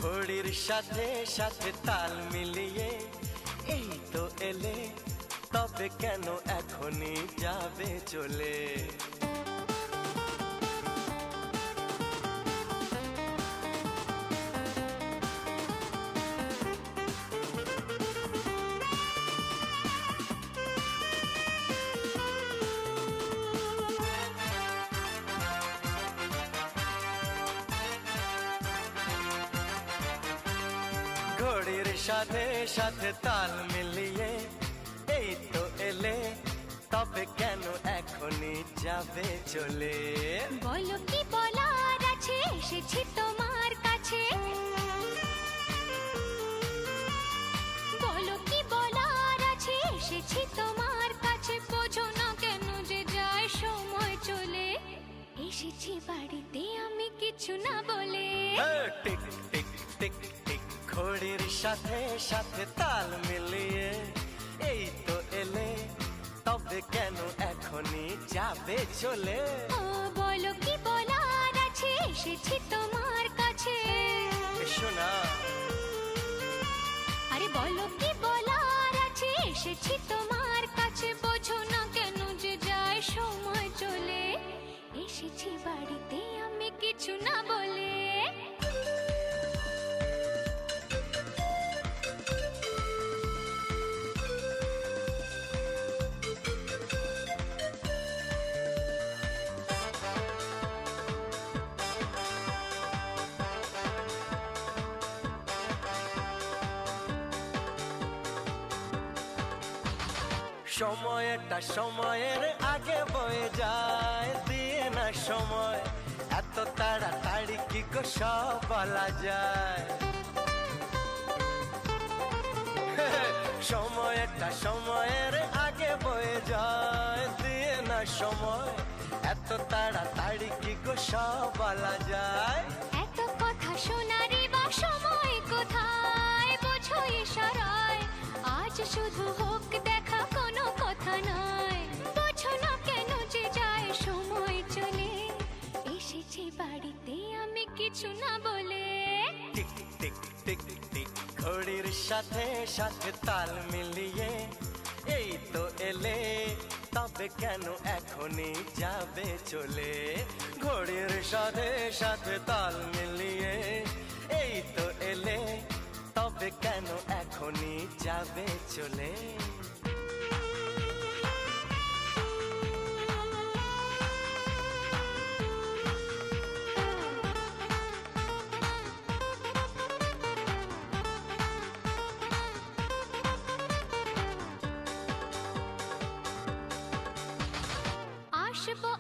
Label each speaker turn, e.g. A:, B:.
A: ঘড়ির সাথে সাথে তাল মিলিয়ে এই তো এলে, তবে কেন এখনই যাবে চলে? ঘড়ির সাথে সাথে তাল মিলিয়ে এই তো এলে, তবে কেন এখনই যাবে চলে?
B: বলো কি বলার আছে, এসেছি তোমার কাছে। বলো কি বলার আছে, এসেছি তোমার কাছে। বোঝো না কেন যে যায় সময় চলে? এসেছি বাড়িতে আমি কিছু না বলে।
A: টিক টিক টিক টিক ঘড়ির সাথে সাথে তাল মিলিয়ে এই তো এলে, তবে কেন এখনই যাবে চলে?
B: ও বলো কি বলার আছে, এসেছি তোমার কাছে।
A: এসো না।
B: আরে বলো কি বলার আছে, এসেছি তোমার কাছে। বোঝো না কেন যে যায় সময় চলে? এসেছি বাড়িতে আমি কিছু না বলে।
A: সময়টা সময়ের আগে বয়ে যায়, দিয়ে না সময় এত তাড়াতাড়ি কি গো সব বলা যায়? সময়টা সময়ের আগে বয়ে যায়, দিয়ে না সময় এত তাড়াতাড়ি কি গো সব বলা যায়?
B: এত কথা শোনারই বা সময় কোথায়? বোঝো ইশারায় আজ শুধু হোক দেখা, কোনো কথা নয়। বোঝো না কেন যে যায় সময় চলে? এসেছি বাড়িতে আমি কিছু না বলে।
A: টিক টিক টিক টিক ঘড়ির সাথে সাথে তাল মিলিয়ে এই তো এলে, তবে কেন এখনই যাবে চলে? ঘড়ির সাথে সাথে তাল মিলিয়ে এই তো এলে, তবে কেন এখনই যাবে চলে?
B: আসবো